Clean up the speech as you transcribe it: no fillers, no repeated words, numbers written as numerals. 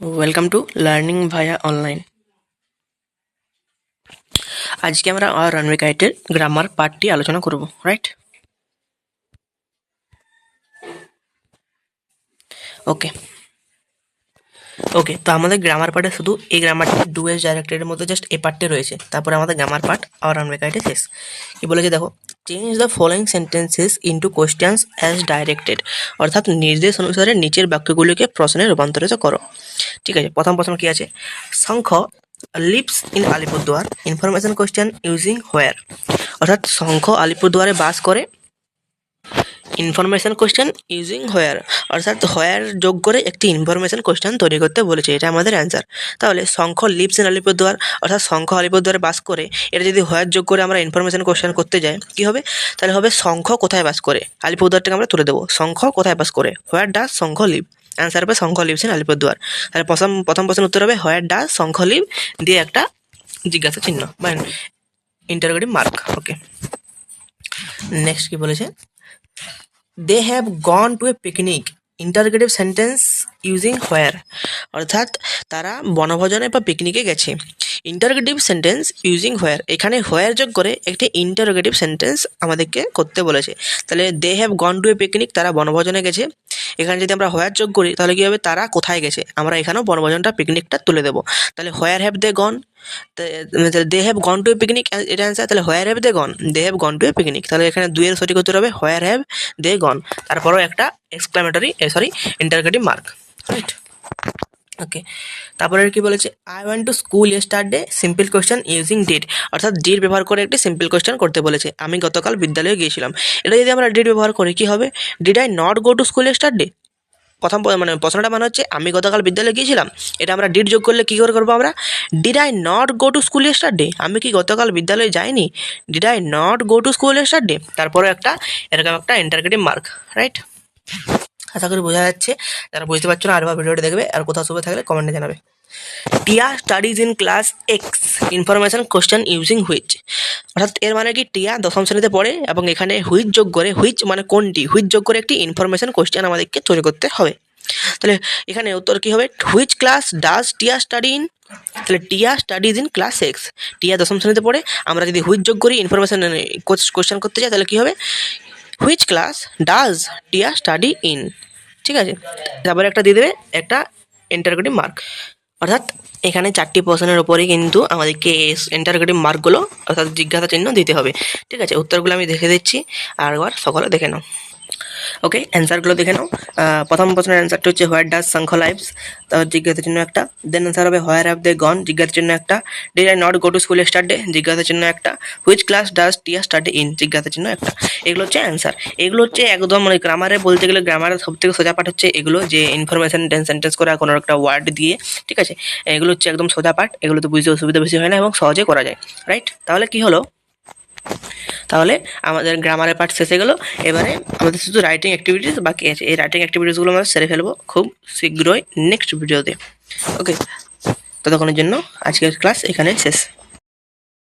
Welcome to learning via online. আজকে আমরা আর runway গাইডের গ্রামার পার্টটি আলোচনা করব, রাইট? ওকে ওকে তো আমাদের গ্রামার পার্টে শুধু এই গ্রামারটি ডু এস ডাইরেক্টের মধ্যে জাস্ট এই পার্টটি রয়েছে। তারপরে আমাদের গ্রামার পার্ট আর রানওয়ে গাইডে শেষ। কি বলেছে দেখো, change the following sentences into questions as directed, অর্থাৎ নির্দেশ অনুসারে নিচের বাক্যগুলিকে প্রশ্নে রূপান্তরিত করো। ঠিক আছে, প্রথম কি আছে? Shankha lives in Alipurduar, information question using where, অর্থাৎ শঙ্খ আলিপুরদুয়ারে বাস করে, ইনফরমেশন কোয়েশ্চেন ইউজিং হোয়ার, অর্থাৎ হোয়ার যোগ করে একটি ইনফরমেশন কোয়েশ্চেন তৈরি করতে বলেছে। এটা আমাদের অ্যান্সার। তাহলে শঙ্খ লিভস ইন আলিপুরদুয়ার, অর্থাৎ শঙ্খ আলিপুরদুয়ারে বাস করে, এটা যদি হোয়ার যোগ করে আমরা ইনফরমেশন কোয়েশ্চেন করতে যাই কি হবে? তাহলে হবে শঙ্খ কোথায় বাস করে, আলিপুরদুয়ারটাকে আমরা তুলে দেবো, শঙ্খ কোথায় বাস করে, where does Shankha live. Answer হবে শঙ্খ লিভস ইন আলিপুরদুয়ার। তাহলে প্রথম প্রশ্নের উত্তর হবে হোয়ার ডাজ শঙ্খ লিভ দিয়ে একটা জিজ্ঞাসা চিহ্ন বা ইন্টারোগেটিভ মার্ক। ওকে, নেক্সট কি বলেছে? They have gone to a picnic, interrogative sentence using where, অর্থাৎ তারা বনভোজনে বা পিকনিকে গেছে। ইন্টারগেটিভ সেন্টেন্স ইউজিং হোয়ার, এখানে হোয়ার যোগ করে একটি ইন্টারোগেটিভ সেন্টেন্স আমাদেরকে করতে বলেছে। তাহলে they have gone to a picnic, তারা বনভোজনে গেছে। এখানে যদি আমরা হোয়ার যোগ করি তাহলে কী হবে? তারা কোথায় গেছে, আমরা এখানেও বনভোজনটা পিকনিকটা তুলে দেবো। তাহলে where have they gone, they have gone to a picnic, এটা অ্যান্সার। তাহলে where have they gone, they have gone to a picnic. তাহলে এখানে দুইয়ের সঠিক উত্তর হবে হোয়ার হ্যাভ দে গন, তারপরেও একটা এক্সক্লামেটরি ইন্টারগেটিভ মার্ক, রাইট? ওকে, তারপরে কি বলেছে? I went to school yesterday, simple question using did, অর্থাৎ ডিড ব্যবহার করে একটি সিম্পল কোয়েশ্চেন করতে বলেছে। আমি গতকাল বিদ্যালয়ে গিয়েছিলাম, এটা যদি আমরা ডিড ব্যবহার করি কি হবে? Did I not go to school yesterday, প্রশ্নটা মানে হচ্ছে আমি গতকাল বিদ্যালয়ে গিয়েছিলাম, এটা আমরা ডিড যোগ করলে কী করে করবো আমরা? Did I not go to school yesterday, আমি কি গতকাল বিদ্যালয়ে যাইনি? Did I not go to school yesterday, তারপরে এরকম একটা ইন্টারগেটিভ মার্ক, রাইট? আশা করি বোঝা যাচ্ছে। যারা বুঝতে পারছো না আরেকবার ভিডিওটা দেখবে, আর কোথাও সুবিধা থাকলে কমেন্টে জানাবে। টিয়া studies in class x, information question using which, অর্থাৎ এর মানে কি টিয়া দশম শ্রেণীতে পড়ে এবং এখানে হুইচ যোগ করে, হুইচ মানে কোনটি, হুইচ যোগ করে একটি ইনফরমেশন কোশ্চেন আমাদেরকে তৈরি করতে হবে। তাহলে এখানে উত্তর কী হবে? হুইচ ক্লাস ডাজ টিয়া স্টাডি ইন, তাহলে টিয়া স্টাডিজ ইন ক্লাস এক্স, টিয়া দশম শ্রেণীতে পড়ে। আমরা যদি হুইচ যোগ করি ইনফরমেশন কোশ্চেন করতে চাই তাহলে কী হবে? হুইচ ক্লাস ডাজ টিয়া স্টাডি ইন, ঠিক আছে? তারপরে একটা দিয়ে দেবে একটা ইন্টারোগেটিভ মার্ক, অর্থাৎ এখানে চারটি প্রশ্নের ওপরেই কিন্তু আমাদেরকে ইন্টারোগেটিভ মার্কগুলো অর্থাৎ জিজ্ঞাসা চিহ্ন দিতে হবে। ঠিক আছে, উত্তরগুলো আমি দেখে দিচ্ছি আর একবার সকলে দেখে নাও। ওকে, অ্যান্সারগুলো দেখে নাও। প্রথম প্রশ্নের অ্যান্সারটা হচ্ছে হোয়ার ডাজ শঙ্খ লাইভস, তার জিজ্ঞাসার জন্য একটা। দেন অ্যান্সার হবে হোয়ার হ্যাভ দে গন, জিজ্ঞাসার জন্য একটা। Did I not go to school study, জিজ্ঞাসার জন্য একটা। হুইচ ক্লাস ডাজ টিয়া স্টাডি ইন, জিজ্ঞাসার জন্য একটা। এগুলো হচ্ছে অ্যান্সার। এগুলো হচ্ছে একদম মানে গ্রামারে বলতে গেলে গ্রামারের সব থেকে সোজা পাঠ হচ্ছে এগুলো, যে ইনফরমেশন সেন্টেন্স করা কোনো একটা ওয়ার্ড দিয়ে। ঠিক আছে, এগুলো হচ্ছে একদম সোজা পাঠ, এগুলো তো বুঝতে অসুবিধা বেশি হয় না এবং সহজে করা যায়, রাইট? তাহলে কি হলো? তাহলে আমাদের গ্রামারের পার্ট শেষ হয়ে গেলো। এবারে আমাদের শুধু রাইটিং অ্যাক্টিভিটিস বাকি আছে। এই রাইটিং অ্যাক্টিভিটিসগুলো আমরা সেরে ফেলবো খুব শীঘ্রই নেক্সট ভিডিওতে। ওকে, ততক্ষণের জন্য আজকের ক্লাস এখানে শেষ।